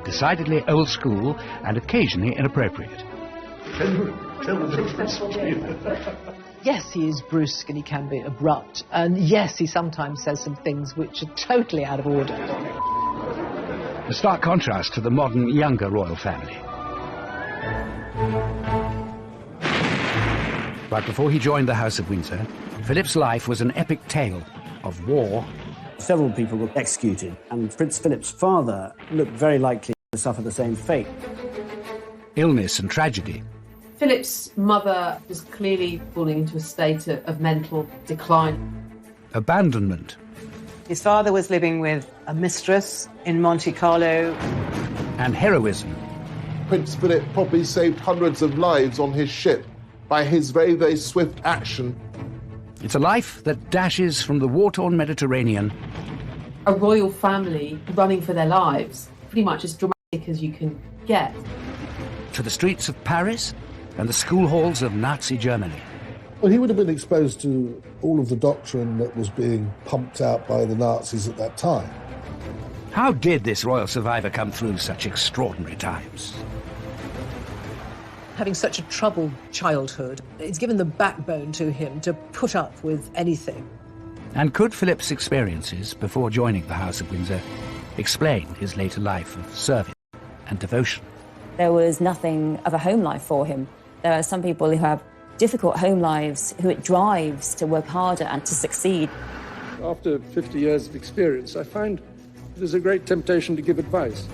decidedly old school and occasionally inappropriate. Yes, he is brusque and he can be abrupt, and yes, he sometimes says some things which are totally out of order. A stark contrast to the modern, younger royal family. But before he joined the House of Windsor, Philip's life was an epic tale of war. Several people were executed, and Prince Philip's father looked very likely to suffer the same fate. Illness and tragedy. Philip's mother was clearly falling into a state of mental decline. Abandonment. His father was living with a mistress in Monte Carlo. And heroism. Prince Philip probably saved hundreds of lives on his ship by his very, very swift action. It's a life that dashes from the war-torn Mediterranean. A royal family running for their lives, pretty much as dramatic as you can get. To the streets of Paris and the school halls of Nazi Germany. Well, he would have been exposed to all of the doctrine that was being pumped out by the Nazis at that time. How did this royal survivor come through such extraordinary times? Having such a troubled childhood, it's given the backbone to him to put up with anything. And could Philip's experiences before joining the House of Windsor explain his later life of service and devotion? There was nothing of a home life for him. There are some people who have difficult home lives who it drives to work harder and to succeed. After 50 years of experience, I find there's a great temptation to give advice.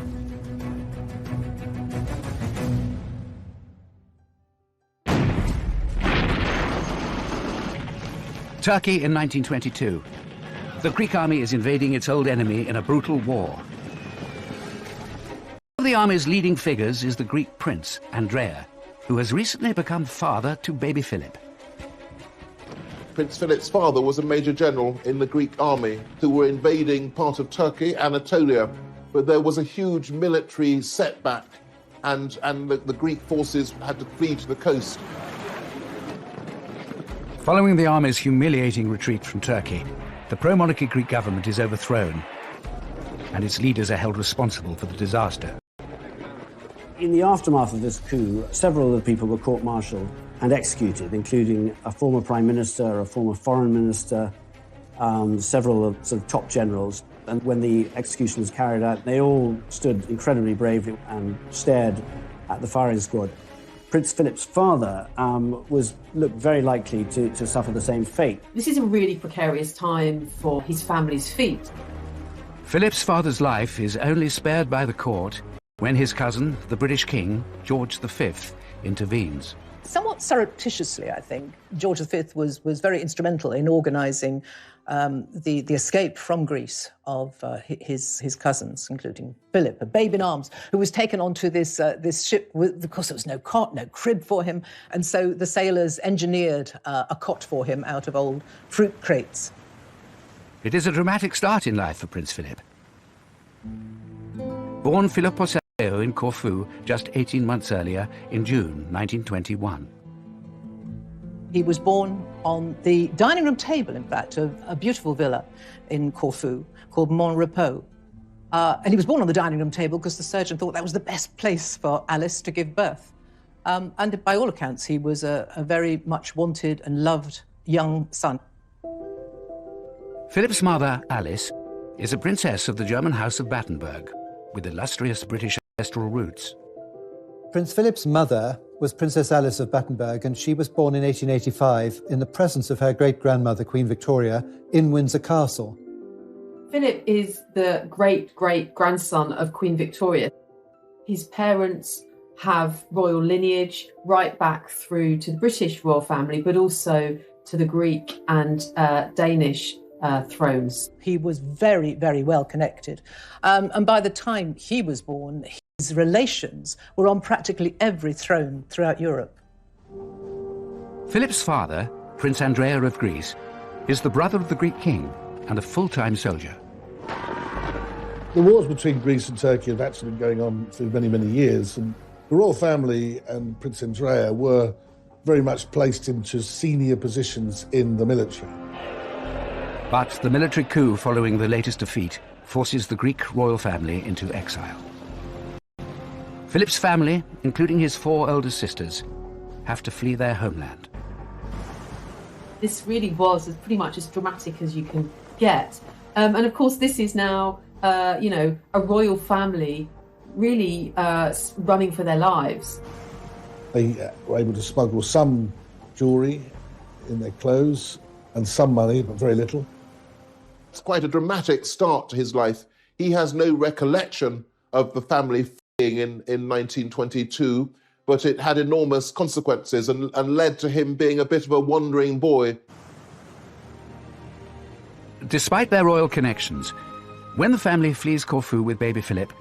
Turkey in 1922. The Greek army is invading its old enemy in a brutal war. One of the army's leading figures is the Greek prince, Andrea, who has recently become father to baby Philip. Prince Philip's father was a major general in the Greek army who were invading part of Turkey, Anatolia, but there was a huge military setback and the Greek forces had to flee to the coast. Following the army's humiliating retreat from Turkey, the pro-monarchy Greek government is overthrown and its leaders are held responsible for the disaster. In the aftermath of this coup, several of the people were court-martialed and executed, including a former prime minister, a former foreign minister, several of sort of top generals. And when the execution was carried out, they all stood incredibly bravely and stared at the firing squad. Prince Philip's father looked very likely to suffer the same fate. This is a really precarious time for his family's feet. Philip's father's life is only spared by the court when his cousin, the British King, George V, intervenes. Somewhat surreptitiously, I think, George V was very instrumental in organising the escape from Greece of his cousins, including Philip, a babe in arms, who was taken onto this ship. Of course, there was no cot, no crib for him, and so the sailors engineered a cot for him out of old fruit crates. It is a dramatic start in life for Prince Philip. Born Philipos in Corfu just 18 months earlier, in June 1921. He was born on the dining room table, in fact, of a beautiful villa in Corfu called Mon Repos. And he was born on the dining room table because the surgeon thought that was the best place for Alice to give birth. And by all accounts, he was a very much wanted and loved young son. Philip's mother, Alice, is a princess of the German House of Battenberg, with illustrious British ancestral roots. Prince Philip's mother was Princess Alice of Battenberg, and she was born in 1885 in the presence of her great-grandmother, Queen Victoria, in Windsor Castle. Philip is the great-great-grandson of Queen Victoria. His parents have royal lineage right back through to the British royal family, but also to the Greek and Danish thrones. He was very, very well connected. And by the time he was born, his relations were on practically every throne throughout Europe. Philip's father, Prince Andrea of Greece, is the brother of the Greek king and a full-time soldier. The wars between Greece and Turkey have actually been going on for many, many years, and the royal family and Prince Andrea were very much placed into senior positions in the military. But the military coup following the latest defeat forces the Greek royal family into exile. Philip's family, including his 4 older sisters, have to flee their homeland. This really was pretty much as dramatic as you can get. And of course, this is now, a royal family really running for their lives. They were able to smuggle some jewellery in their clothes and some money, but very little. It's quite a dramatic start to his life. He has no recollection of the family fleeing in 1922, but it had enormous consequences and led to him being a bit of a wandering boy. Despite their royal connections, when the family flees Corfu with baby Philip,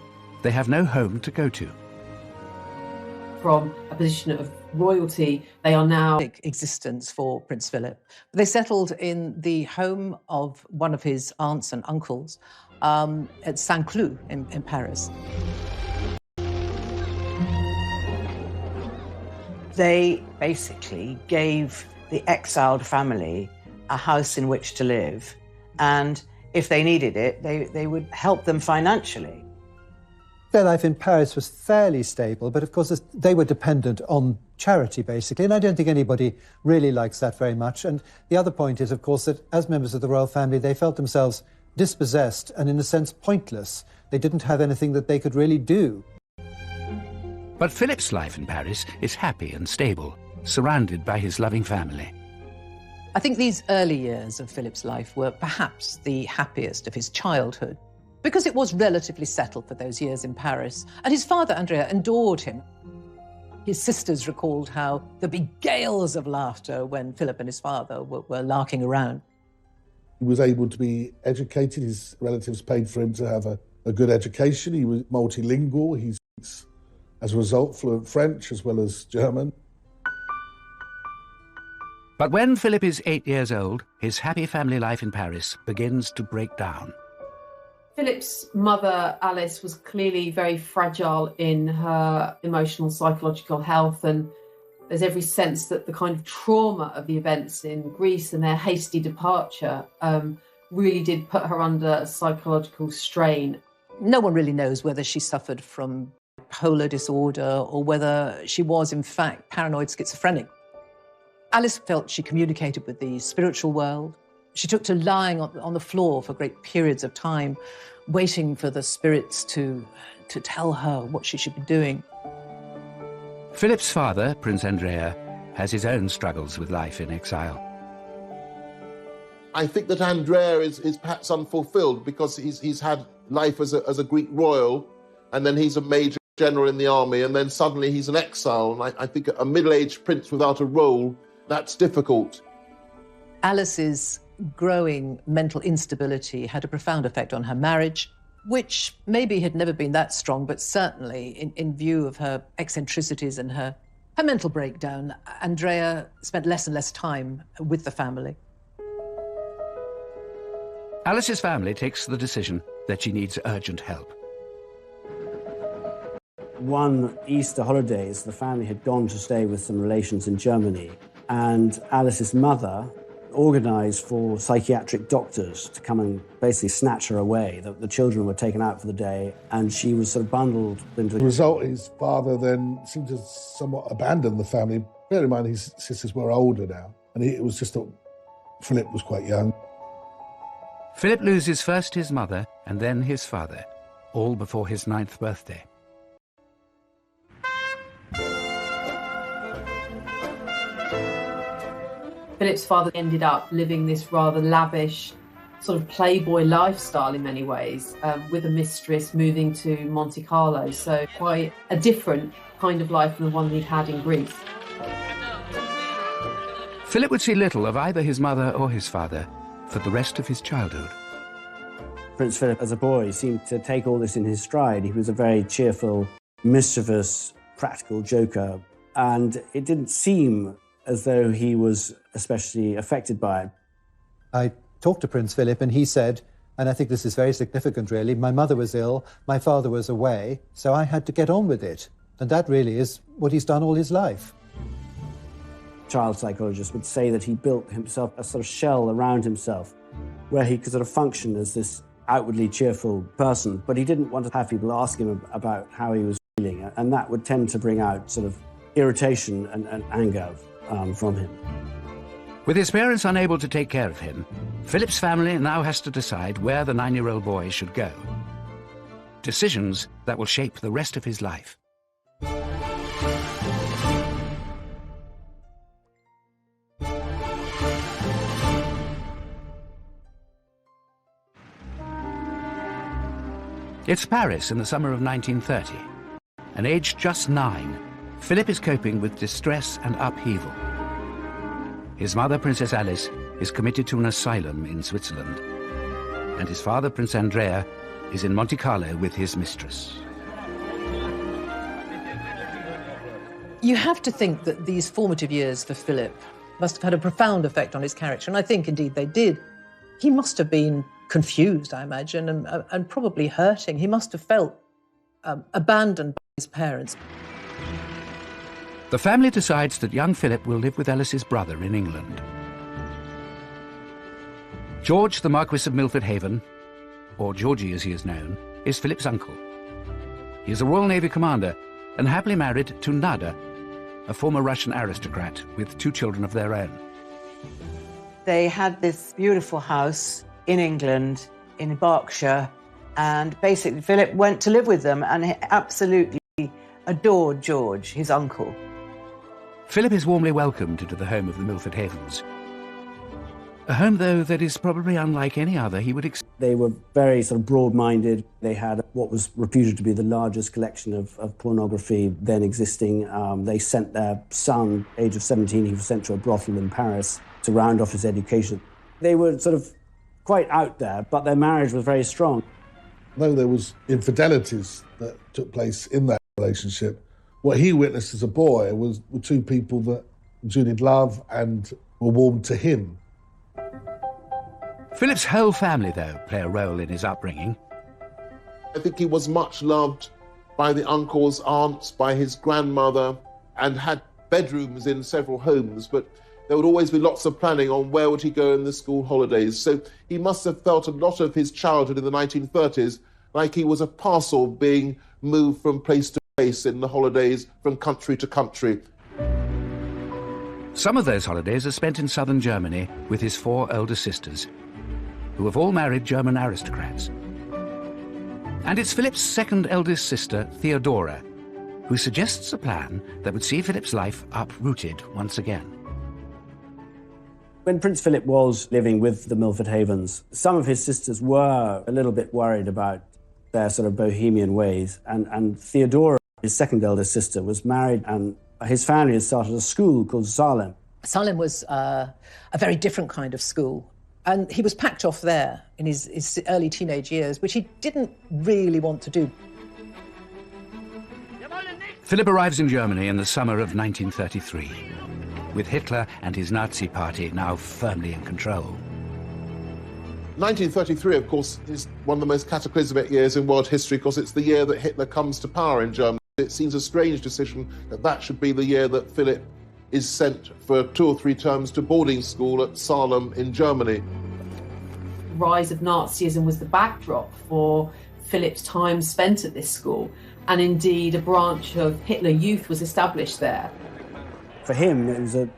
they have no home to go to. From a position of royalty, they are now... existence for Prince Philip. They settled in the home of one of his aunts and uncles at Saint-Cloud in Paris. They basically gave the exiled family a house in which to live, and if they needed it, they would help them financially. Their life in Paris was fairly stable, but of course they were dependent on charity, basically, and I don't think anybody really likes that very much. And the other point is, of course, that as members of the royal family, they felt themselves dispossessed and, in a sense, pointless. They didn't have anything that they could really do. But Philip's life in Paris is happy and stable, surrounded by his loving family. I think these early years of Philip's life were perhaps the happiest of his childhood, because it was relatively settled for those years in Paris, and his father, Andrea, adored him. His sisters recalled how there'd be gales of laughter when Philip and his father were larking around. He was able to be educated. His relatives paid for him to have a good education. He was multilingual. He speaks, as a result, fluent French as well as German. But when Philip is 8 years old, his happy family life in Paris begins to break down. Philip's mother, Alice, was clearly very fragile in her emotional, psychological health, and there's every sense that the kind of trauma of the events in Greece and their hasty departure really did put her under psychological strain. No one really knows whether she suffered from bipolar disorder or whether she was, in fact, paranoid schizophrenic. Alice felt she communicated with the spiritual world. She took to lying on the floor for great periods of time, waiting for the spirits to tell her what she should be doing. Philip's father, Prince Andrea, has his own struggles with life in exile. I think that Andrea is perhaps unfulfilled because he's had life as a Greek royal, and then he's a major general in the army, and then suddenly he's an exile. And I think a middle-aged prince without a role, that's difficult. Alice's growing mental instability had a profound effect on her marriage, which maybe had never been that strong, but certainly in view of her eccentricities and her mental breakdown, Andrea spent less and less time with the family. Alice's family takes the decision that she needs urgent help. One Easter holidays, the family had gone to stay with some relations in Germany, and Alice's mother organised for psychiatric doctors to come and basically snatch her away. The children were taken out for the day, and she was sort of bundled into... The result, his father then seemed to somewhat abandon the family. Bear in mind, his sisters were older now, and it was just that Philip was quite young. Philip loses first his mother and then his father, all before his 9th birthday. Philip's father ended up living this rather lavish sort of playboy lifestyle in many ways, with a mistress, moving to Monte Carlo, so quite a different kind of life from the one he'd had in Greece. Philip would see little of either his mother or his father for the rest of his childhood. Prince Philip, as a boy, seemed to take all this in his stride. He was a very cheerful, mischievous, practical joker, and it didn't seem as though he was especially affected by it. I talked to Prince Philip and he said, and I think this is very significant really, my mother was ill, my father was away, so I had to get on with it. And that really is what he's done all his life. Child psychologists would say that he built himself a sort of shell around himself where he could sort of function as this outwardly cheerful person, but he didn't want to have people ask him about how he was feeling, and that would tend to bring out sort of irritation and anger from him. With his parents unable to take care of him, Philip's family now has to decide where the 9-year-old boy should go. Decisions that will shape the rest of his life. It's Paris in the summer of 1930, and aged just 9, Philip is coping with distress and upheaval. His mother, Princess Alice, is committed to an asylum in Switzerland, and his father, Prince Andrea, is in Monte Carlo with his mistress. You have to think that these formative years for Philip must have had a profound effect on his character, and I think indeed they did. He must have been confused, I imagine, and probably hurting. He must have felt abandoned by his parents. The family decides that young Philip will live with Alice's brother in England. George, the Marquis of Milford Haven, or Georgie as he is known, is Philip's uncle. He is a Royal Navy commander and happily married to Nada, a former Russian aristocrat with 2 children of their own. They had this beautiful house in England, in Berkshire, and basically Philip went to live with them and he absolutely adored George, his uncle. Philip is warmly welcomed into the home of the Milford Havens. A home, though, that is probably unlike any other he would expect. They were very sort of broad-minded. They had what was reputed to be the largest collection of pornography then existing. They sent their son, age of 17, he was sent to a brothel in Paris to round off his education. They were sort of quite out there, but their marriage was very strong. Though there was infidelities that took place in that relationship, what he witnessed as a boy were 2 people that genuinely loved and were warm to him. Philip's whole family, though, play a role in his upbringing. I think he was much loved by the uncles, aunts, by his grandmother, and had bedrooms in several homes, but there would always be lots of planning on where would he go in the school holidays. So he must have felt a lot of his childhood in the 1930s like he was a parcel being moved from place to place in the holidays, from country to country. Some of those holidays are spent in southern Germany with his 4 elder sisters, who have all married German aristocrats. And it's Philip's second eldest sister, Theodora, who suggests a plan that would see Philip's life uprooted once again. When Prince Philip was living with the Milford Havens, some of his sisters were a little bit worried about their sort of bohemian ways, and Theodora, his second eldest sister, was married, and his family had started a school called Salem. Salem was a very different kind of school, and he was packed off there in his early teenage years, which he didn't really want to do. Philip arrives in Germany in the summer of 1933, with Hitler and his Nazi party now firmly in control. 1933, of course, is one of the most cataclysmic years in world history because it's the year that Hitler comes to power in Germany. It seems a strange decision that that should be the year that Philip is sent for 2 or 3 terms to boarding school at Salem in Germany. The rise of Nazism was the backdrop for Philip's time spent at this school, and indeed a branch of Hitler Youth was established there. For him, it was a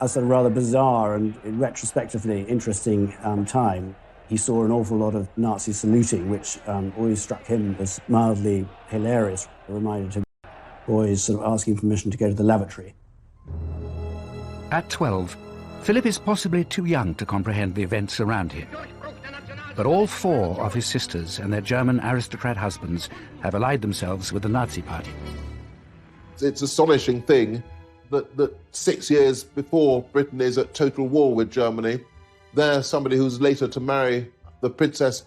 sort of rather bizarre and retrospectively interesting time. He saw an awful lot of Nazi saluting, which always struck him as mildly hilarious. It reminded him of boys sort of asking permission to go to the lavatory. At 12, Philip is possibly too young to comprehend the events around him. But all 4 of his sisters and their German aristocrat husbands have allied themselves with the Nazi party. It's an astonishing thing that 6 years before Britain is at total war with Germany, there's somebody who's later to marry the Princess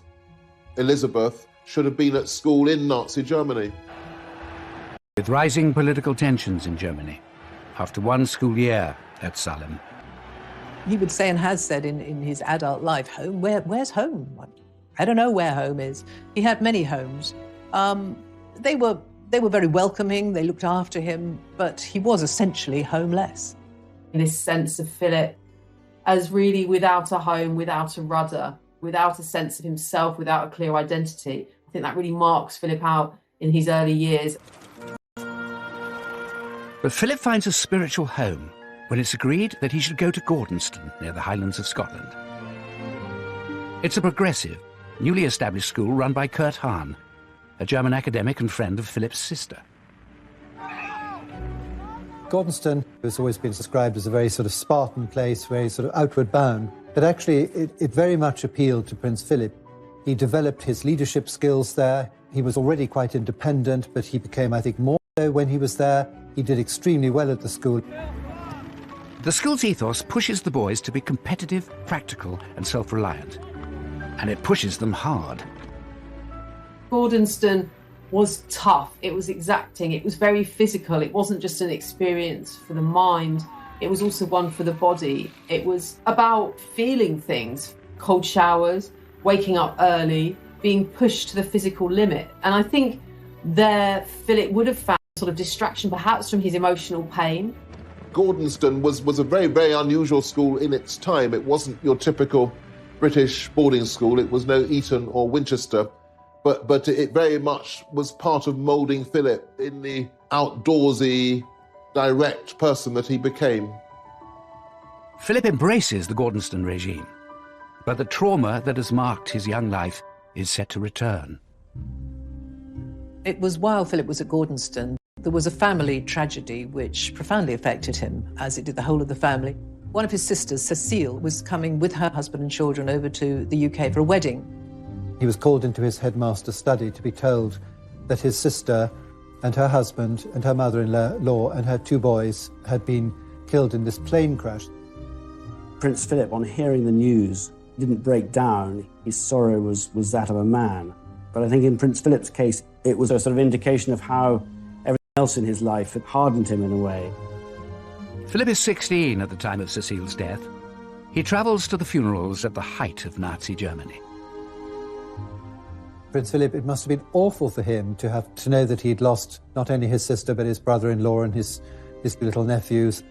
Elizabeth should have been at school in Nazi Germany. With rising political tensions in Germany, after 1 school year at Salem. He would say, and has said in his adult life, home, where's home? I don't know where home is. He had many homes. They were very welcoming, they looked after him, but he was essentially homeless. This sense of Philip as really without a home, without a rudder, without a sense of himself, without a clear identity. I think that really marks Philip out in his early years. But Philip finds a spiritual home when it's agreed that he should go to Gordonston, near the Highlands of Scotland. It's a progressive, newly established school run by Kurt Hahn, a German academic and friend of Philip's sister. Gordonston has always been described as a very sort of Spartan place, very sort of outward bound. But actually, it very much appealed to Prince Philip. He developed his leadership skills there. He was already quite independent, but he became, I think, more so when he was there. He did extremely well at the school. The school's ethos pushes the boys to be competitive, practical, and self-reliant. And it pushes them hard. Gordonston was tough, it was exacting, it was very physical. It wasn't just an experience for the mind, it was also one for the body. It was about feeling things, cold showers, waking up early, being pushed to the physical limit. And I think there Philip would have found sort of distraction perhaps from his emotional pain. Gordonston was a very, very unusual school in its time. It wasn't your typical British boarding school. It was no Eton or Winchester. But it very much was part of moulding Philip in the outdoorsy, direct person that he became. Philip embraces the Gordonston regime, but the trauma that has marked his young life is set to return. It was while Philip was at Gordonston, there was a family tragedy which profoundly affected him, as it did the whole of the family. One of his sisters, Cecile, was coming with her husband and children over to the UK for a wedding. He was called into his headmaster's study to be told that his sister and her husband and her mother-in-law and her 2 boys had been killed in this plane crash. Prince Philip, on hearing the news, didn't break down. His sorrow was that of a man. But I think in Prince Philip's case, it was a sort of indication of how everything else in his life had hardened him in a way. Philip is 16 at the time of Cecile's death. He travels to the funerals at the height of Nazi Germany. Prince Philip, it must have been awful for him to know that he'd lost not only his sister, but his brother-in-law and his little nephews.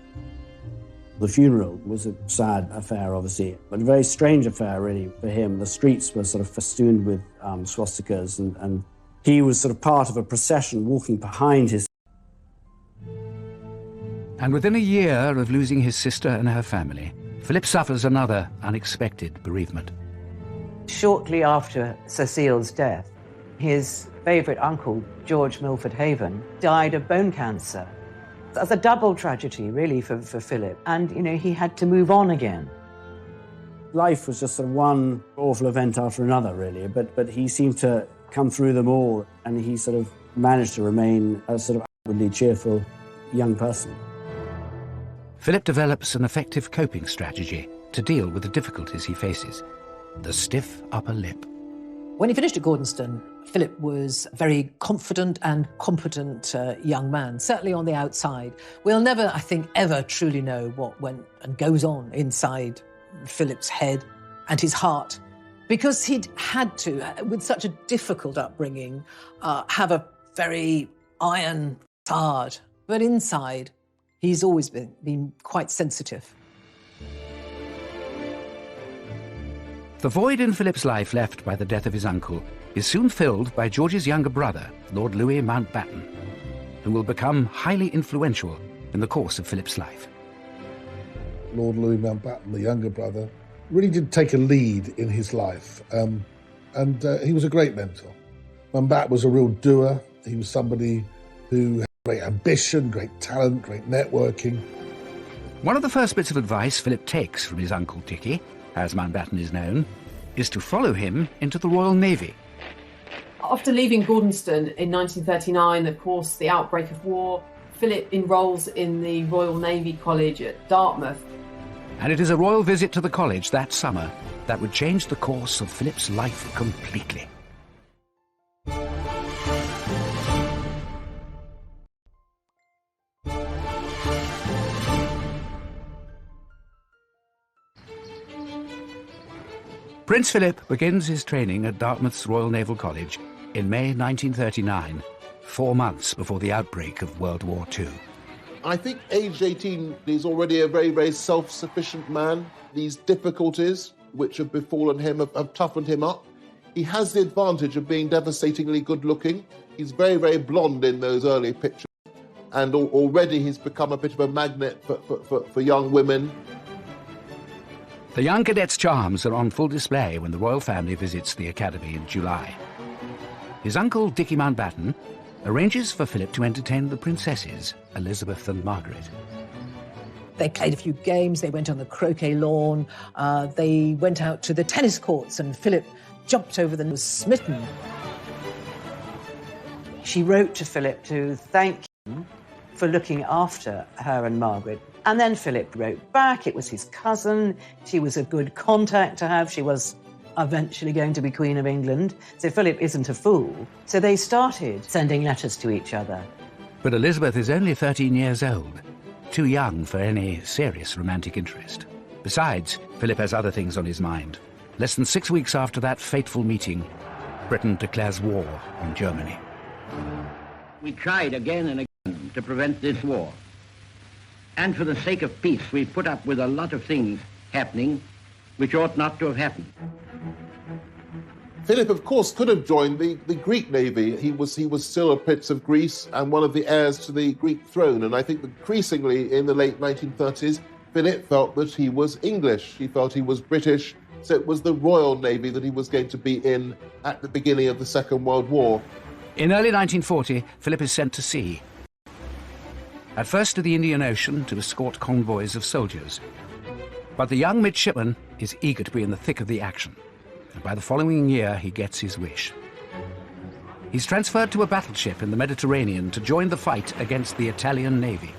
The funeral was a sad affair, obviously, but a very strange affair, really, for him. The streets were sort of festooned with swastikas, and he was sort of part of a procession walking behind his. And within a year of losing his sister and her family, Philip suffers another unexpected bereavement. Shortly after Cecile's death, his favourite uncle, George Milford Haven, died of bone cancer. That's a double tragedy, really, for Philip. And, he had to move on again. Life was just sort of one awful event after another, really, but he seemed to come through them all, and he sort of managed to remain a sort of outwardly cheerful young person. Philip develops an effective coping strategy to deal with the difficulties he faces. The stiff upper lip. When he finished at Gordonston, Philip was a very confident and competent young man, certainly on the outside. We'll never, I think, ever truly know what went and goes on inside Philip's head and his heart, because he'd had to, with such a difficult upbringing, have a very iron facade. But inside, he's always been quite sensitive. The void in Philip's life left by the death of his uncle is soon filled by George's younger brother, Lord Louis Mountbatten, who will become highly influential in the course of Philip's life. Lord Louis Mountbatten, the younger brother, really did take a lead in his life, and he was a great mentor. Mountbatten was a real doer. He was somebody who had great ambition, great talent, great networking. One of the first bits of advice Philip takes from his uncle Dickie, as Mountbatten is known, is to follow him into the Royal Navy. After leaving Gordonston in 1939, of course, the outbreak of war, Philip enrolls in the Royal Navy College at Dartmouth. And it is a royal visit to the college that summer that would change the course of Philip's life completely. Prince Philip begins his training at Dartmouth's Royal Naval College in May 1939, 4 months before the outbreak of World War II. I think aged 18, he's already a very, very self-sufficient man. These difficulties which have befallen him have toughened him up. He has the advantage of being devastatingly good-looking. He's very, very blonde in those early pictures. and already he's become a bit of a magnet for young women. The young cadet's charms are on full display when the royal family visits the academy in July. His uncle, Dickie Mountbatten, arranges for Philip to entertain the princesses, Elizabeth and Margaret. They played a few games, they went on the croquet lawn, they went out to the tennis courts, and Philip jumped over them and was smitten. She wrote to Philip to thank him for looking after her and Margaret. And then Philip wrote back. It was his cousin. She was a good contact to have. She was eventually going to be Queen of England. So Philip isn't a fool. So they started sending letters to each other. But Elizabeth is only 13 years old, too young for any serious romantic interest. Besides, Philip has other things on his mind. Less than 6 weeks after that fateful meeting, Britain declares war on Germany. We tried again and again to prevent this war. And for the sake of peace, we put up with a lot of things happening which ought not to have happened. Philip, of course, could have joined the Greek navy. He was still a prince of Greece and one of the heirs to the Greek throne. And I think increasingly in the late 1930s, Philip felt that he was English. He felt he was British. So it was the Royal Navy that he was going to be in at the beginning of the Second World War. In early 1940, Philip is sent to sea. At first to the Indian Ocean to escort convoys of soldiers. But the young midshipman is eager to be in the thick of the action. And by the following year, he gets his wish. He's transferred to a battleship in the Mediterranean to join the fight against the Italian Navy.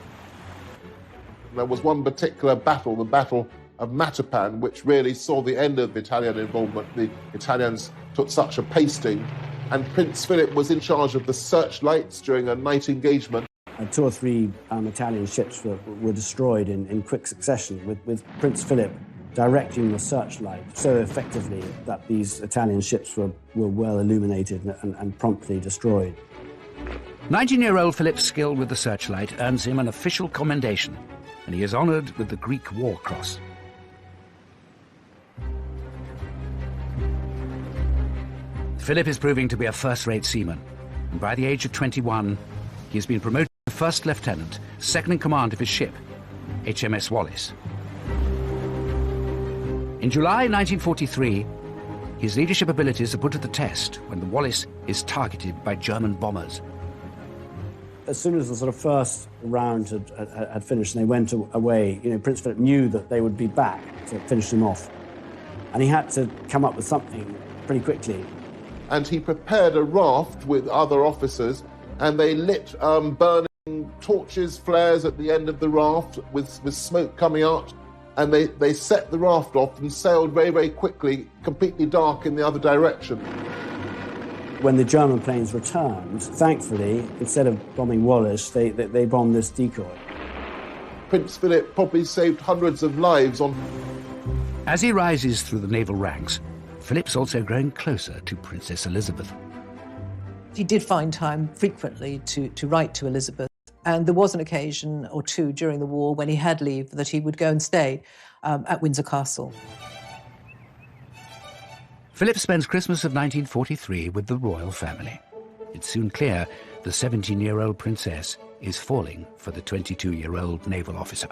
There was one particular battle, the Battle of Matapan, which really saw the end of Italian involvement. The Italians took such a pasting, and Prince Philip was in charge of the searchlights during a night engagement. 2 or 3 Italian ships were destroyed in quick succession, with Prince Philip directing the searchlight so effectively that these Italian ships were well illuminated and promptly destroyed. 19-year-old Philip's skill with the searchlight earns him an official commendation, and he is honoured with the Greek War Cross. Philip is proving to be a first-rate seaman, and by the age of 21, he has been promoted to first lieutenant, second in command of his ship, HMS Wallis. In July 1943, his leadership abilities are put to the test when the Wallis is targeted by German bombers. As soon as the sort of first round had finished and they went away, Prince Philip knew that they would be back to finish them off. And he had to come up with something pretty quickly. And he prepared a raft with other officers, and they lit burning torches, flares at the end of the raft with smoke coming out, and they set the raft off and sailed very, very quickly, completely dark in the other direction. When the German planes returned, thankfully, instead of bombing Wallis, they bombed this decoy. Prince Philip probably saved hundreds of lives on... As he rises through the naval ranks, Philip's also growing closer to Princess Elizabeth. He did find time frequently to write to Elizabeth, and there was an occasion or two during the war when he had leave that he would go and stay at Windsor Castle. Philip spends Christmas of 1943 with the royal family. It's soon clear the 17-year-old princess is falling for the 22-year-old naval officer.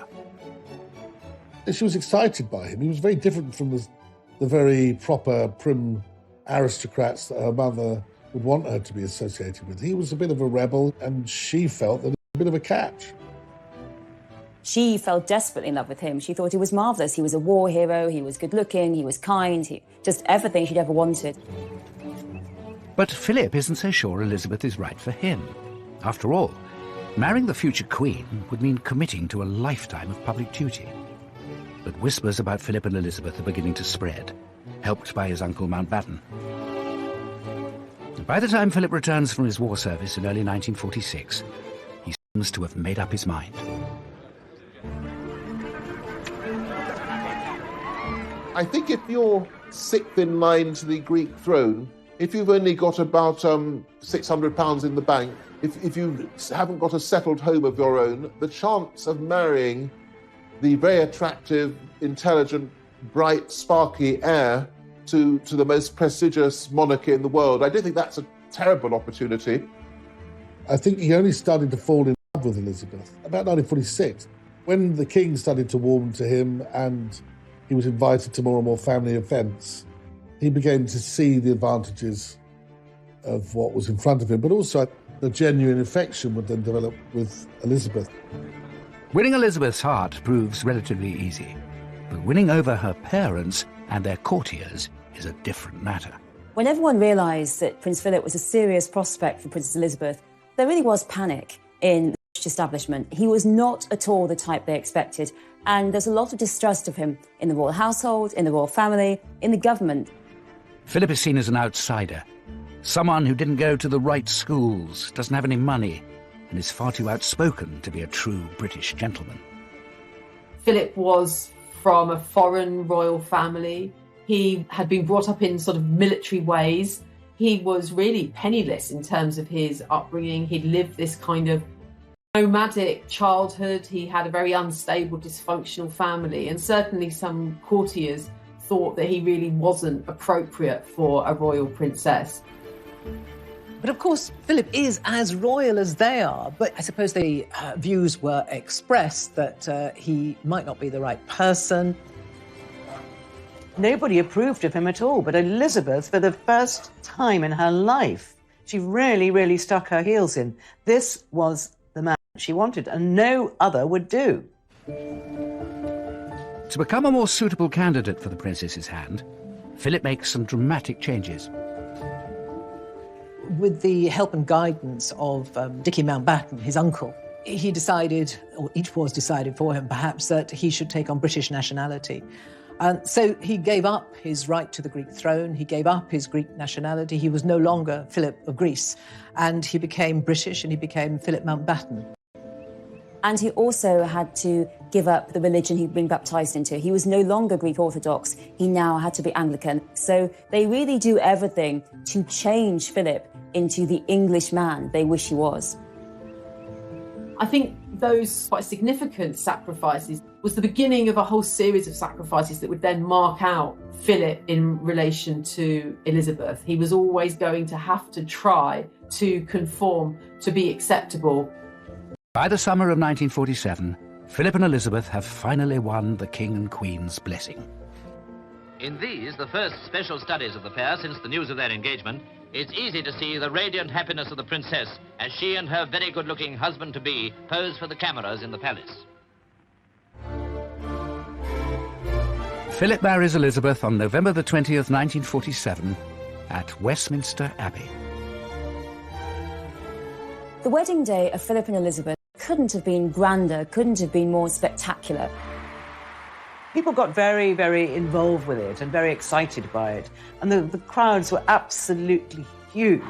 She was excited by him. He was very different from the very proper, prim aristocrats that her mother would want her to be associated with. He was a bit of a rebel, and she felt that it was a bit of a catch. She fell desperately in love with him. She thought he was marvellous. He was a war hero, he was good-looking, he was kind, just everything she'd ever wanted. But Philip isn't so sure Elizabeth is right for him. After all, marrying the future queen would mean committing to a lifetime of public duty. But whispers about Philip and Elizabeth are beginning to spread, helped by his uncle Mountbatten. By the time Philip returns from his war service in early 1946, he seems to have made up his mind. I think if you're sixth in line to the Greek throne, if you've only got about £600 in the bank, if you haven't got a settled home of your own, the chance of marrying the very attractive, intelligent, bright, sparky heir to the most prestigious monarchy in the world, I don't think that's a terrible opportunity. I think he only started to fall in love love with Elizabeth. About 1946, when the king started to warm to him and he was invited to more and more family events, he began to see the advantages of what was in front of him, but also the genuine affection would then develop with Elizabeth. Winning Elizabeth's heart proves relatively easy, but winning over her parents and their courtiers is a different matter. When everyone realised that Prince Philip was a serious prospect for Princess Elizabeth, there really was panic in the British establishment. He was not at all the type they expected, and there's a lot of distrust of him in the royal household, in the royal family, in the government. Philip is seen as an outsider, someone who didn't go to the right schools, doesn't have any money, and is far too outspoken to be a true British gentleman. Philip was from a foreign royal family. He had been brought up in sort of military ways. He was really penniless in terms of his upbringing. He'd lived this kind of nomadic childhood. He had a very unstable, dysfunctional family, and certainly some courtiers thought that he really wasn't appropriate for a royal princess. But of course, Philip is as royal as they are. But I suppose the views were expressed that he might not be the right person. Nobody approved of him at all, but Elizabeth, for the first time in her life, she really, really stuck her heels in. This was the man she wanted, and no other would do. To become a more suitable candidate for the princess's hand, Philip makes some dramatic changes. With the help and guidance of Dickie Mountbatten, his uncle, he decided, or it was decided for him perhaps, that he should take on British nationality. And so he gave up his right to the Greek throne, he gave up his Greek nationality, he was no longer Philip of Greece, and he became British and he became Philip Mountbatten. And he also had to give up the religion he'd been baptised into. He was no longer Greek Orthodox, he now had to be Anglican. So they really do everything to change Philip into the English man they wish he was. I think those quite significant sacrifices was the beginning of a whole series of sacrifices that would then mark out Philip in relation to Elizabeth. He was always going to have to try to conform, to be acceptable. By the summer of 1947, Philip and Elizabeth have finally won the King and Queen's blessing. In these, the first special studies of the pair since the news of their engagement, it's easy to see the radiant happiness of the princess as she and her very good-looking husband-to-be pose for the cameras in the palace. Philip marries Elizabeth on November the 20th, 1947, at Westminster Abbey. The wedding day of Philip and Elizabeth couldn't have been grander, couldn't have been more spectacular. People got very, very involved with it and very excited by it. And the crowds were absolutely huge.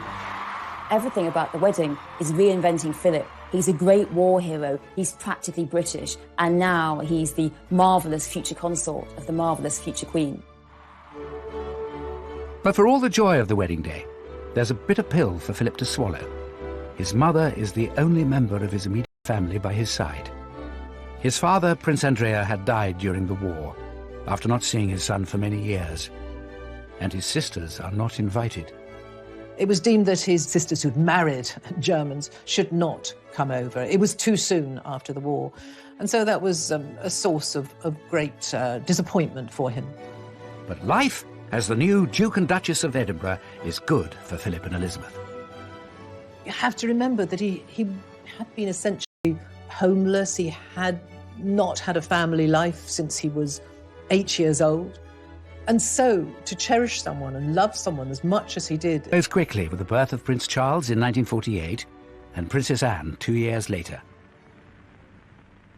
Everything about the wedding is reinventing Philip. He's a great war hero, he's practically British, and now he's the marvellous future consort of the marvellous future queen. But for all the joy of the wedding day, there's a bitter pill for Philip to swallow. His mother is the only member of his immediate family by his side. His father, Prince Andrea, had died during the war, after not seeing his son for many years, and his sisters are not invited. It was deemed that his sisters who'd married Germans should not come over. It was too soon after the war, and so that was a source of great disappointment for him. But life as the new Duke and Duchess of Edinburgh is good for Philip and Elizabeth. You have to remember that he had been essentially homeless. He had not had a family life since he was 8 years old. And so, to cherish someone and love someone as much as he did... Goes quickly with the birth of Prince Charles in 1948 and Princess Anne 2 years later.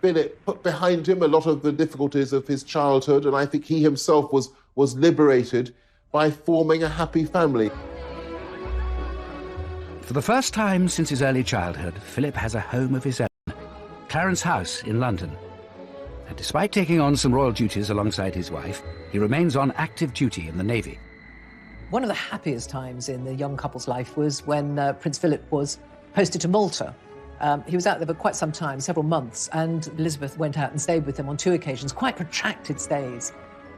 Philip put behind him a lot of the difficulties of his childhood, and I think he himself was liberated by forming a happy family. For the first time since his early childhood, Philip has a home of his own, Clarence House in London. And despite taking on some royal duties alongside his wife, he remains on active duty in the Navy. One of the happiest times in the young couple's life was when Prince Philip was posted to Malta. He was out there for quite some time, several months, and Elizabeth went out and stayed with him on 2 occasions, quite protracted stays.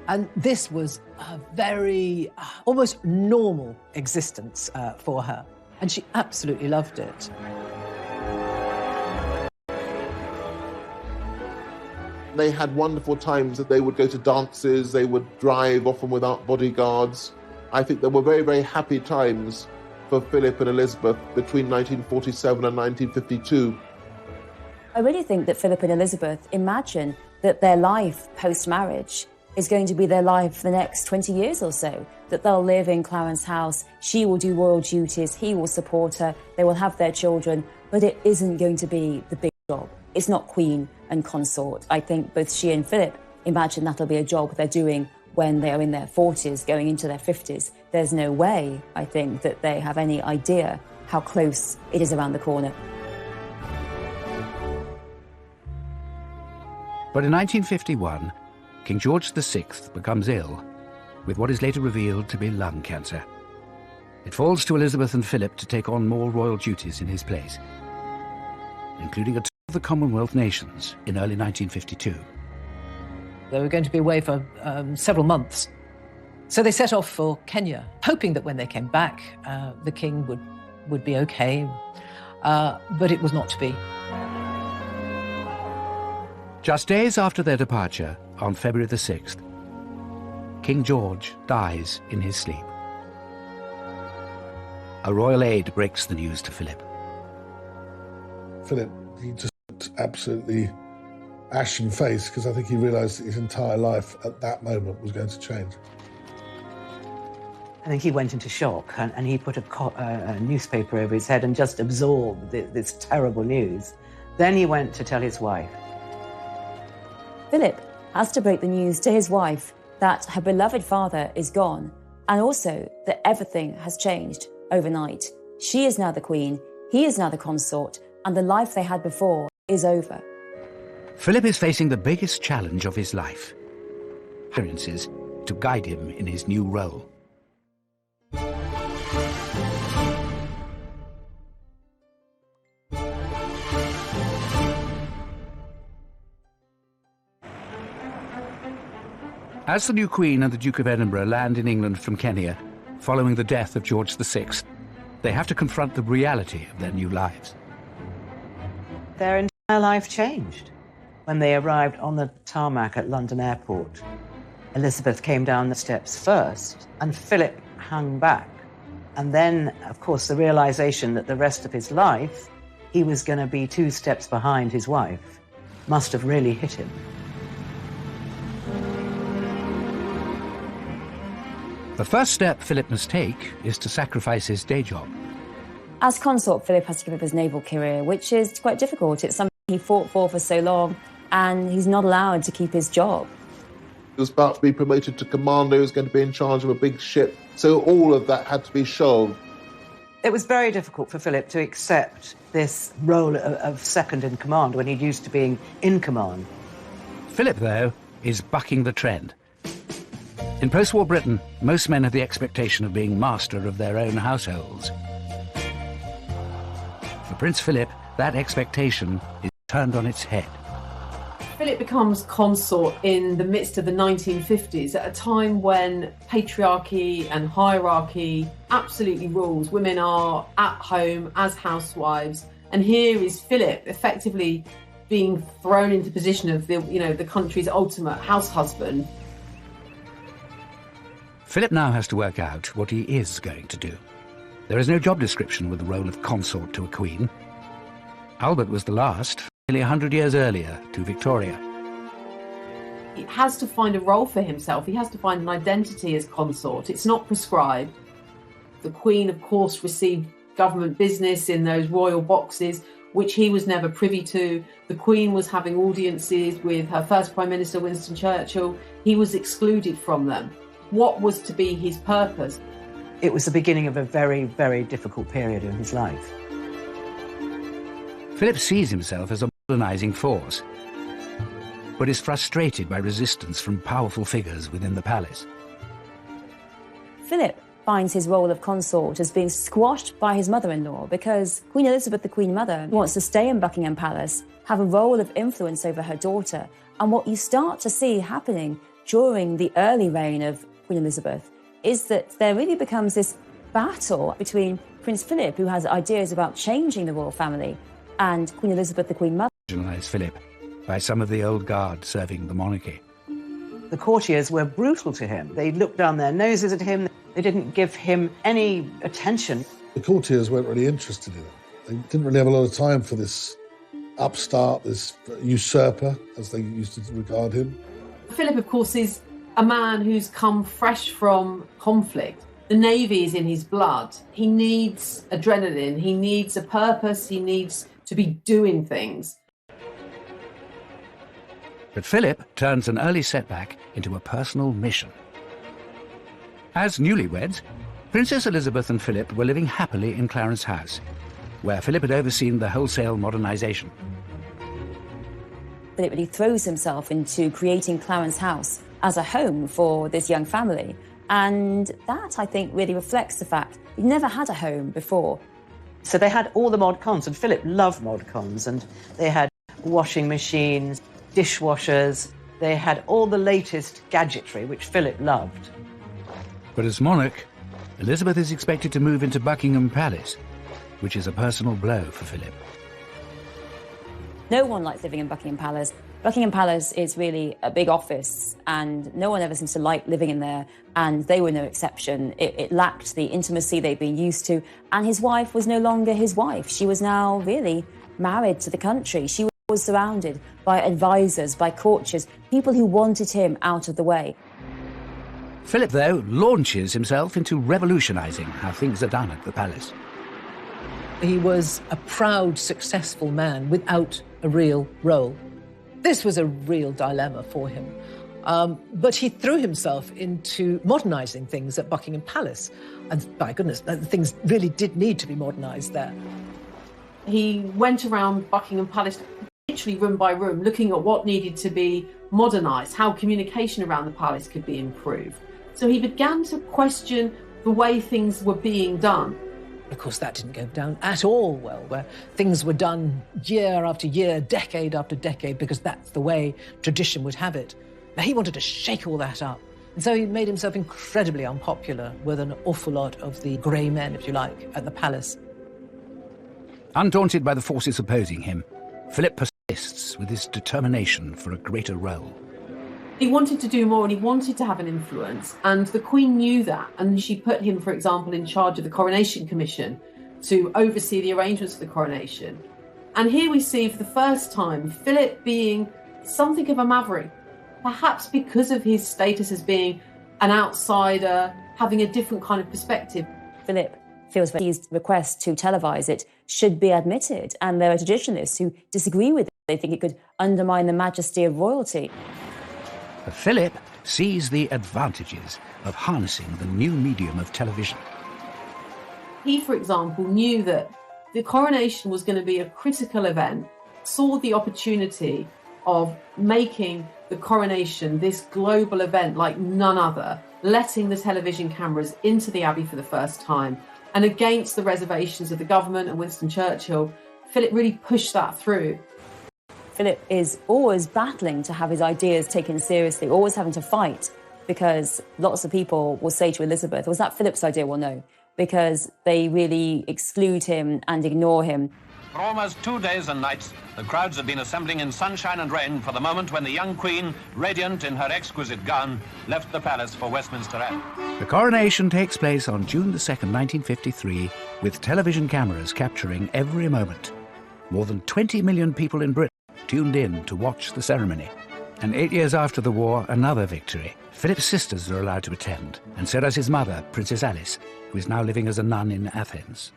And this was a very, almost normal existence for her. And she absolutely loved it. They had wonderful times that they would go to dances, they would drive, often without bodyguards. I think there were very, very happy times for Philip and Elizabeth between 1947 and 1952. I really think that Philip and Elizabeth imagine that their life post-marriage is going to be their life for the next 20 years or so, that they'll live in Clarence House, she will do royal duties, he will support her, they will have their children, but it isn't going to be the big job. It's not queen and consort. I think both she and Philip imagine that'll be a job they're doing when they are in their 40s, going into their 50s. There's no way, I think, that they have any idea how close it is around the corner. But in 1951, King George VI becomes ill with what is later revealed to be lung cancer. It falls to Elizabeth and Philip to take on more royal duties in his place, including a tour of the Commonwealth nations in early 1952. They were going to be away for several months. So they set off for Kenya, hoping that when they came back, the king would be okay. But it was not to be. Just days after their departure, on February the 6th, King George dies in his sleep. A royal aide breaks the news to Philip. Philip, he just looked absolutely ashen-faced because I think he realised that his entire life at that moment was going to change. I think he went into shock and he put a newspaper over his head and just absorbed this terrible news. Then he went to tell his wife. Philip has to break the news to his wife that her beloved father is gone, and also that everything has changed overnight. She is now the queen, he is now the consort, and the life they had before is over. Philip is facing the biggest challenge of his life. Experiences to guide him in his new role. As the new Queen and the Duke of Edinburgh land in England from Kenya, following the death of George VI, they have to confront the reality of their new lives. Their entire life changed. When they arrived on the tarmac at London Airport, Elizabeth came down the steps first, and Philip hung back. And then, of course, the realization that the rest of his life, he was going to be 2 steps behind his wife, must have really hit him. The first step Philip must take is to sacrifice his day job. As consort, Philip has to give up his naval career, which is quite difficult. It's something he fought for so long, and he's not allowed to keep his job. He was about to be promoted to commander, he was going to be in charge of a big ship, so all of that had to be shelved. It was very difficult for Philip to accept this role of second in command when he used to being in command. Philip, though, is bucking the trend. In post-war Britain, most men have the expectation of being master of their own households. For Prince Philip, that expectation is turned on its head. Philip becomes consort in the midst of the 1950s, at a time when patriarchy and hierarchy absolutely rules. Women are at home as housewives, and here is Philip effectively being thrown into position of the country's ultimate house husband. Philip now has to work out what he is going to do. There is no job description with the role of consort to a queen. Albert was the last, nearly 100 years earlier, to Victoria. He has to find a role for himself. He has to find an identity as consort. It's not prescribed. The Queen, of course, received government business in those royal boxes, which he was never privy to. The Queen was having audiences with her first Prime Minister, Winston Churchill. He was excluded from them. What was to be his purpose? It was the beginning of a very, very difficult period in his life. Philip sees himself as a modernising force, but is frustrated by resistance from powerful figures within the palace. Philip finds his role of consort as being squashed by his mother-in-law because Queen Elizabeth, the Queen Mother, wants to stay in Buckingham Palace, have a role of influence over her daughter. And what you start to see happening during the early reign of Queen Elizabeth is that there really becomes this battle between Prince Philip, who has ideas about changing the royal family, and Queen Elizabeth, the Queen Mother. Philip, by some of the old guard serving the monarchy. The courtiers were brutal to him. They looked down their noses at him. They didn't give him any attention. The courtiers weren't really interested in him. They didn't really have a lot of time for this upstart, this usurper, as they used to regard him. Philip, of course, is a man who's come fresh from conflict. The Navy is in his blood. He needs adrenaline. He needs a purpose. He needs to be doing things. But Philip turns an early setback into a personal mission. As newlyweds, Princess Elizabeth and Philip were living happily in Clarence House, where Philip had overseen the wholesale modernisation. Philip really throws himself into creating Clarence House as a home for this young family. And that, I think, really reflects the fact he'd never had a home before. So they had all the mod cons, and Philip loved mod cons, and they had washing machines, dishwashers, they had all the latest gadgetry, which Philip loved. But as monarch, Elizabeth is expected to move into Buckingham Palace, which is a personal blow for Philip. No one likes living in Buckingham Palace. Buckingham Palace is really a big office, and no one ever seems to like living in there, and they were no exception. It lacked the intimacy they'd been used to, and his wife was no longer his wife. She was now really married to the country. She was surrounded by advisors, by courtiers, people who wanted him out of the way. Philip, though, launches himself into revolutionising how things are done at the palace. He was a proud, successful man without a real role. This was a real dilemma for him. But he threw himself into modernising things at Buckingham Palace. And by goodness, things really did need to be modernised there. He went around Buckingham Palace, literally room by room, looking at what needed to be modernised, how communication around the palace could be improved. So he began to question the way things were being done. Of course, that didn't go down at all well, where things were done year after year, decade after decade, because that's the way tradition would have it. Now, he wanted to shake all that up. And so he made himself incredibly unpopular with an awful lot of the grey men, if you like, at the palace. Undaunted by the forces opposing him, Philip persists with his determination for a greater role. He wanted to do more and he wanted to have an influence, and the Queen knew that, and she put him, for example, in charge of the Coronation Commission to oversee the arrangements for the coronation. And here we see for the first time Philip being something of a maverick, perhaps because of his status as being an outsider, having a different kind of perspective. Philip feels that his request to televise it should be admitted, and there are traditionalists who disagree with it. They think it could undermine the majesty of royalty. But Philip sees the advantages of harnessing the new medium of television. He, for example, knew that the coronation was going to be a critical event, saw the opportunity of making the coronation this global event like none other, letting the television cameras into the Abbey for the first time, and against the reservations of the government and Winston Churchill, Philip really pushed that through. Philip is always battling to have his ideas taken seriously, always having to fight, because lots of people will say to Elizabeth, was that Philip's idea? Well, no, because they really exclude him and ignore him. For almost 2 days and nights, the crowds have been assembling in sunshine and rain for the moment when the young Queen, radiant in her exquisite gown, left the palace for Westminster Abbey. The coronation takes place on June the 2nd, 1953, with television cameras capturing every moment. More than 20 million people in Britain tuned in to watch the ceremony. And 8 years after the war, another victory. Philip's sisters are allowed to attend, and so does his mother, Princess Alice, who is now living as a nun in Athens.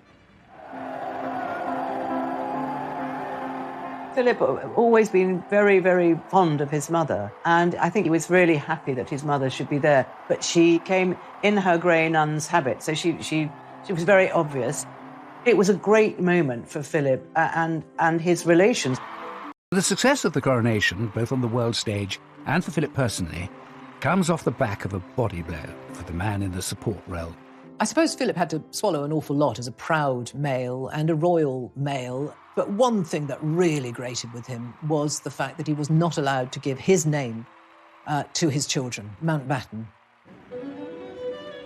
Philip always been very, very fond of his mother, and I think he was really happy that his mother should be there. But she came in her grey nun's habit, so she was very obvious. It was a great moment for Philip and his relations. The success of the coronation, both on the world stage and for Philip personally, comes off the back of a body blow for the man in the support role. I suppose Philip had to swallow an awful lot as a proud male and a royal male, but one thing that really grated with him was the fact that he was not allowed to give his name to his children, Mountbatten.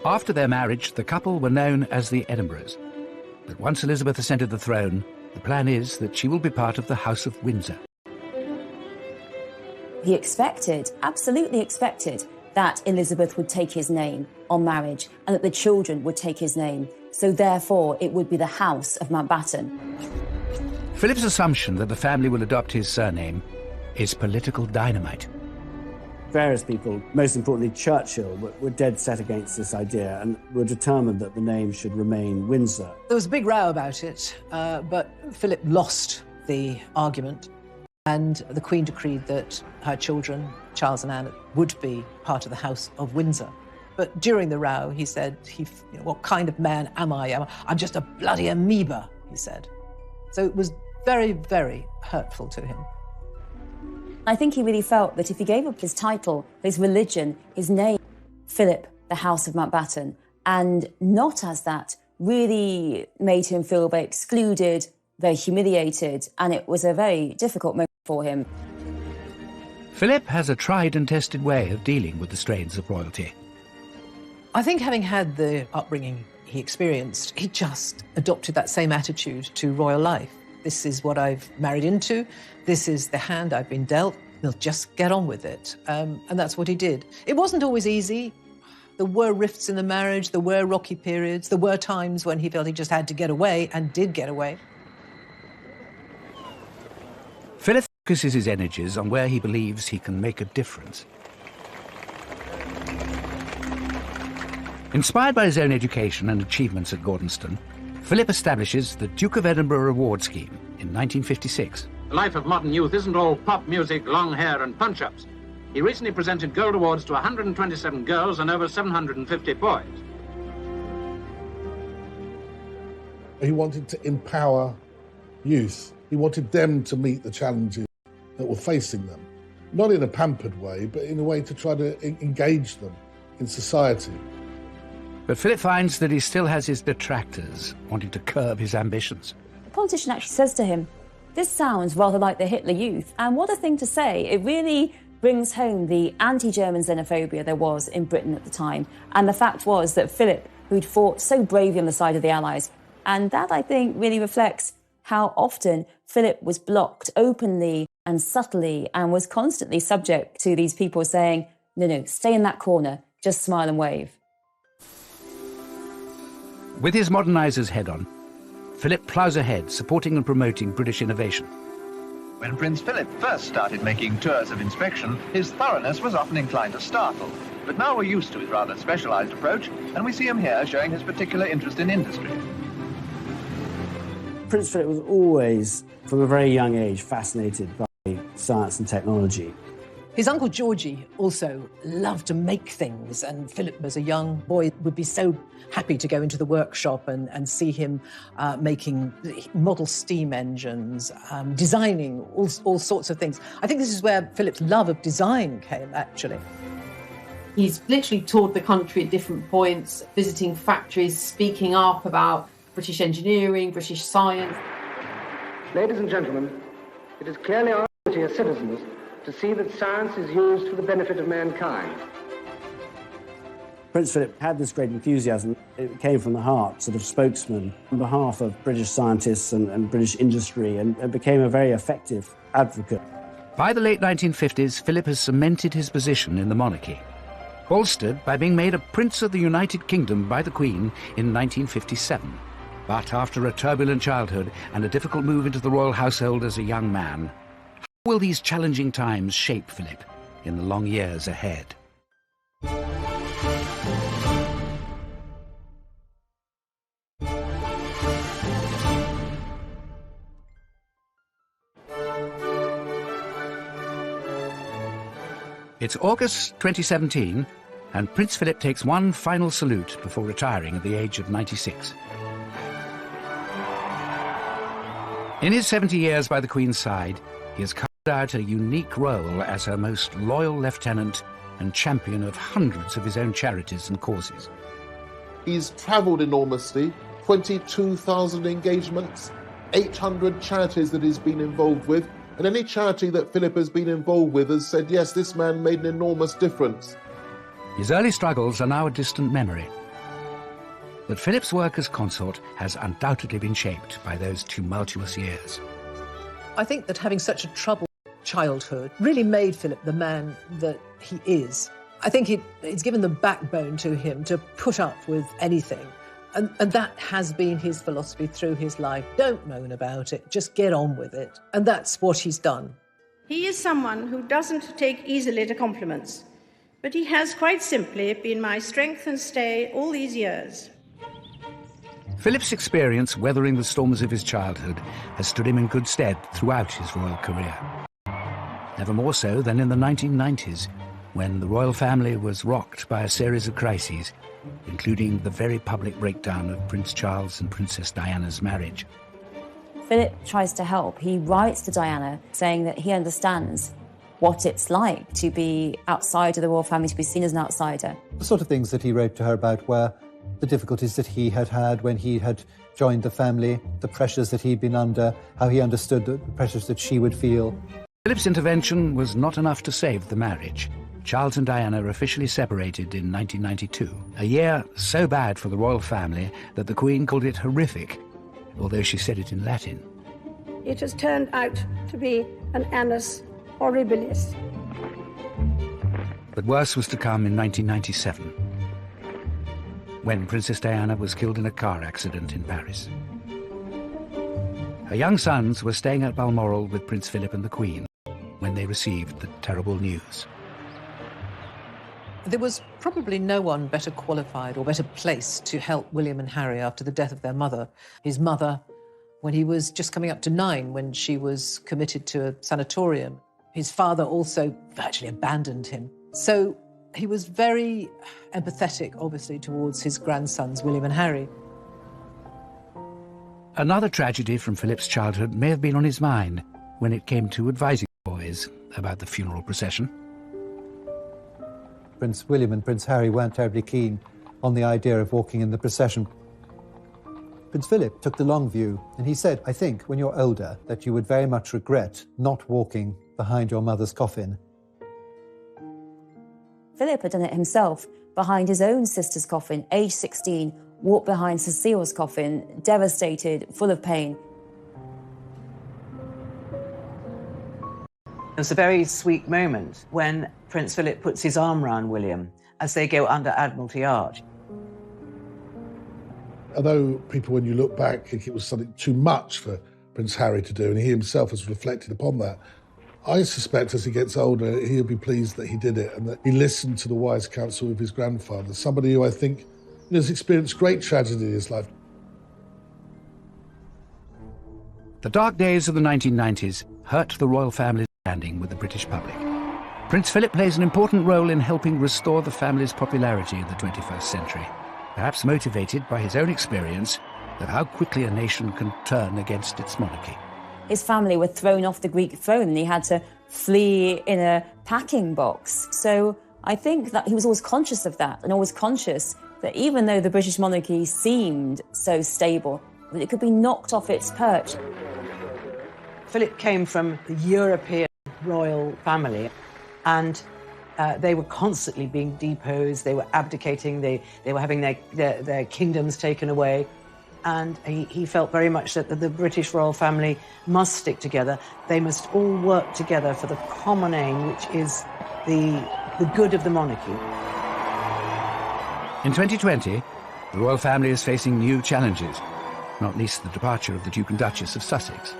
After their marriage, the couple were known as the Edinburghs. But once Elizabeth ascended the throne, the plan is that she will be part of the House of Windsor. He expected, absolutely expected, that Elizabeth would take his name on marriage and that the children would take his name. So therefore, it would be the House of Mountbatten. Philip's assumption that the family will adopt his surname is political dynamite. Various people, most importantly Churchill, were dead set against this idea and were determined that the name should remain Windsor. There was a big row about it, but Philip lost the argument, and the Queen decreed that her children, Charles and Anne, would be part of the House of Windsor. But during the row, he said, what kind of man am I? I'm just a bloody amoeba, he said. So it was very, very hurtful to him. I think he really felt that if he gave up his title, his religion, his name, Philip, the House of Mountbatten, and not as that, really made him feel very excluded, very humiliated, and it was a very difficult moment for him. Philip has a tried and tested way of dealing with the strains of royalty. I think having had the upbringing he experienced, he just adopted that same attitude to royal life. This is what I've married into. This is the hand I've been dealt. We'll just get on with it. And that's what he did. It wasn't always easy. There were rifts in the marriage. There were rocky periods. There were times when he felt he just had to get away and did get away. Philip focuses his energies on where he believes he can make a difference. Inspired by his own education and achievements at Gordonston, Philip establishes the Duke of Edinburgh Reward Scheme in 1956. The life of modern youth isn't all pop music, long hair and punch-ups. He recently presented gold awards to 127 girls and over 750 boys. He wanted to empower youth. He wanted them to meet the challenges that were facing them. Not in a pampered way, but in a way to try to engage them in society. But Philip finds that he still has his detractors wanting to curb his ambitions. The politician actually says to him, "This sounds rather like the Hitler Youth," and what a thing to say. It really brings home the anti-German xenophobia there was in Britain at the time. And the fact was that Philip, who'd fought so bravely on the side of the Allies, and that, I think, really reflects how often Philip was blocked openly and subtly and was constantly subject to these people saying, no, stay in that corner, just smile and wave. With his modernisers head on, Philip ploughs ahead, supporting and promoting British innovation. When Prince Philip first started making tours of inspection, his thoroughness was often inclined to startle. But now we're used to his rather specialised approach, and we see him here showing his particular interest in industry. Prince Philip was always, from a very young age, fascinated by science and technology. His uncle Georgie also loved to make things, and Philip, as a young boy, would be so happy to go into the workshop and see him making model steam engines, designing all sorts of things. I think this is where Philip's love of design came, actually. He's literally toured the country at different points, visiting factories, speaking up about British engineering, British science. Ladies and gentlemen, it is clearly our duty as citizens to see that science is used for the benefit of mankind. Prince Philip had this great enthusiasm. It came from the heart, sort of spokesman on behalf of British scientists and British industry, and became a very effective advocate. By the late 1950s, Philip has cemented his position in the monarchy, bolstered by being made a Prince of the United Kingdom by the Queen in 1957. But after a turbulent childhood and a difficult move into the royal household as a young man, how will these challenging times shape Philip in the long years ahead? It's August 2017, and Prince Philip takes one final salute before retiring at the age of 96. In his 70 years by the Queen's side, he has carved out a unique role as her most loyal lieutenant and champion of hundreds of his own charities and causes. He's travelled enormously, 22,000 engagements, 800 charities that he's been involved with, and any charity that Philip has been involved with has said, yes, this man made an enormous difference. His early struggles are now a distant memory. But Philip's work as consort has undoubtedly been shaped by those tumultuous years. I think that having such a troubled childhood really made Philip the man that he is. I think it's given the backbone to him to put up with anything. And that has been his philosophy through his life. Don't moan about it, just get on with it. And that's what he's done. He is someone who doesn't take easily to compliments, but he has quite simply been my strength and stay all these years. Philip's experience weathering the storms of his childhood has stood him in good stead throughout his royal career. Never more so than in the 1990s, when the royal family was rocked by a series of crises, including the very public breakdown of Prince Charles and Princess Diana's marriage. Philip tries to help. He writes to Diana saying that he understands what it's like to be outside of the royal family, to be seen as an outsider. The sort of things that he wrote to her about were the difficulties that he had had when he had joined the family, the pressures that he'd been under, how he understood the pressures that she would feel. Philip's intervention was not enough to save the marriage. Charles and Diana officially separated in 1992, a year so bad for the royal family that the Queen called it horrific, although she said it in Latin. It has turned out to be an annus horribilis. But worse was to come in 1997, when Princess Diana was killed in a car accident in Paris. Her young sons were staying at Balmoral with Prince Philip and the Queen when they received the terrible news. There was probably no one better qualified or better placed to help William and Harry after the death of their mother. His mother, when he was just coming up to 9, when she was committed to a sanatorium. His father also virtually abandoned him. So he was very empathetic, obviously, towards his grandsons, William and Harry. Another tragedy from Philip's childhood may have been on his mind when it came to advising boys about the funeral procession. Prince William and Prince Harry weren't terribly keen on the idea of walking in the procession. Prince Philip took the long view, and he said, I think, when you're older, that you would very much regret not walking behind your mother's coffin. Philip had done it himself behind his own sister's coffin, age 16, walked behind Cecile's coffin, devastated, full of pain. It was a very sweet moment when Prince Philip puts his arm round William as they go under Admiralty Arch. Although people, when you look back, think it was something too much for Prince Harry to do, and he himself has reflected upon that, I suspect as he gets older, he'll be pleased that he did it and that he listened to the wise counsel of his grandfather, somebody who I think has experienced great tragedy in his life. The dark days of the 1990s hurt the royal family's standing with the British public. Prince Philip plays an important role in helping restore the family's popularity in the 21st century, perhaps motivated by his own experience of how quickly a nation can turn against its monarchy. His family were thrown off the Greek throne and he had to flee in a packing box. So I think that he was always conscious of that and always conscious that even though the British monarchy seemed so stable, that it could be knocked off its perch. Philip came from the European royal family, and they were constantly being deposed, they were abdicating, they were having their kingdoms taken away. And he felt very much that the British royal family must stick together. They must all work together for the common aim, which is the good of the monarchy. In 2020, the royal family is facing new challenges, not least the departure of the Duke and Duchess of Sussex.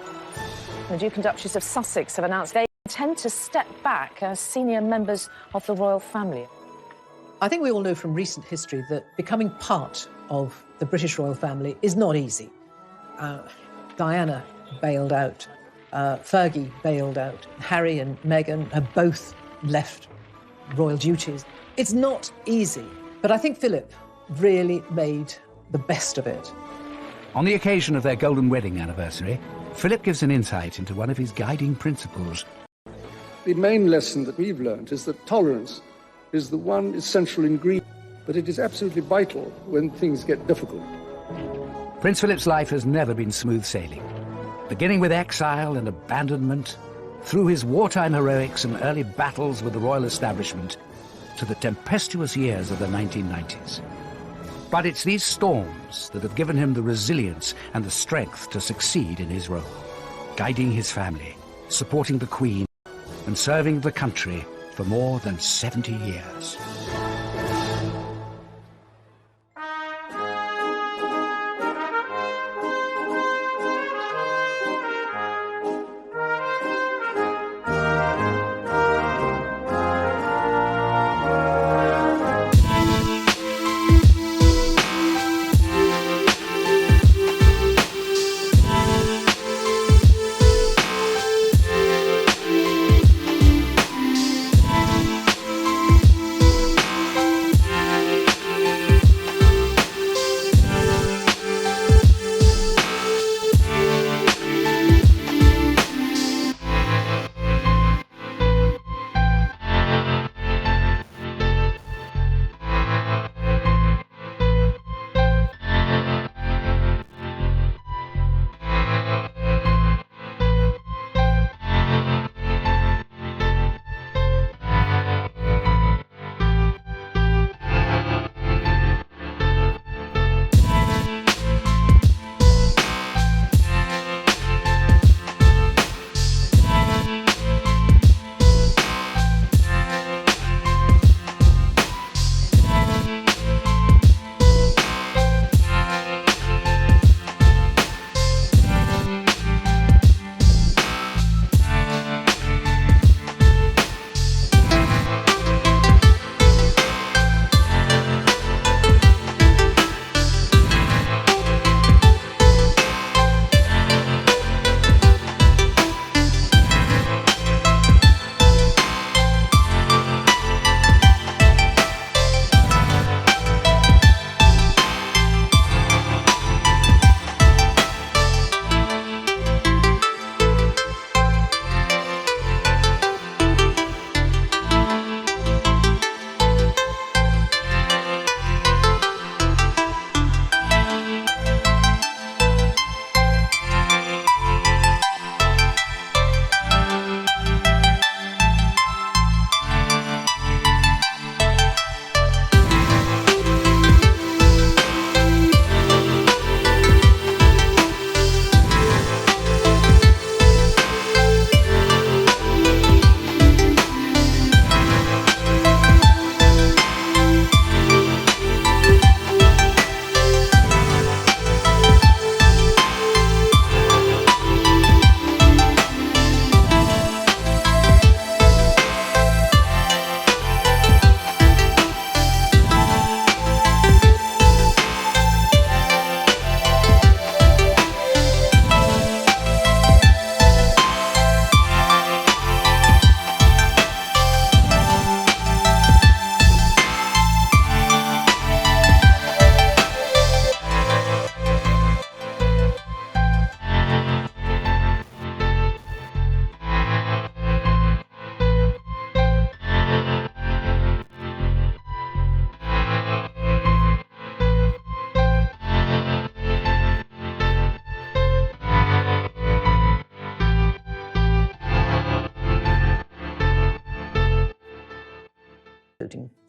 The Duke and Duchess of Sussex have announced they intend to step back as senior members of the royal family. I think we all know from recent history that becoming part of the British royal family is not easy. Diana bailed out, Fergie bailed out, Harry and Meghan have both left royal duties. It's not easy, but I think Philip really made the best of it. On the occasion of their golden wedding anniversary, Philip gives an insight into one of his guiding principles. The main lesson that we've learned is that tolerance is the one essential ingredient, but it is absolutely vital when things get difficult. Prince Philip's life has never been smooth sailing. Beginning with exile and abandonment, through his wartime heroics and early battles with the royal establishment, to the tempestuous years of the 1990s. But it's these storms that have given him the resilience and the strength to succeed in his role, guiding his family, supporting the Queen, and serving the country for more than 70 years.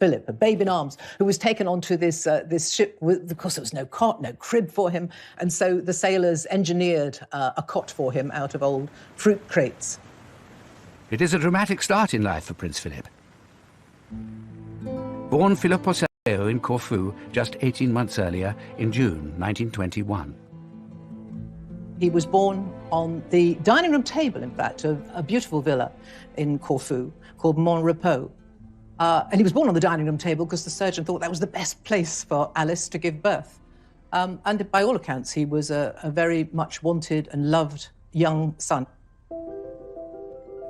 Philip, a babe in arms, who was taken onto this ship with, of course, there was no cot, no crib for him, and so the sailors engineered a cot for him out of old fruit crates. It is a dramatic start in life for Prince Philip. Born Philippo Serrao in Corfu just 18 months earlier in June 1921. He was born on the dining room table, in fact, of a beautiful villa in Corfu called Mont Repos. And he was born on the dining room table because the surgeon thought that was the best place for Alice to give birth. And by all accounts, he was a very much wanted and loved young son.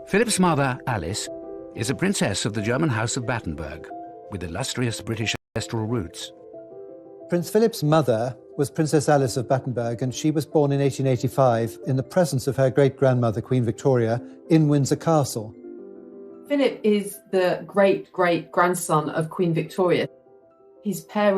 Philip's mother, Alice, is a princess of the German House of Battenberg, with illustrious British ancestral roots. Prince Philip's mother was Princess Alice of Battenberg, and she was born in 1885 in the presence of her great-grandmother, Queen Victoria, in Windsor Castle. Philip is the great-great-grandson of Queen Victoria. His parents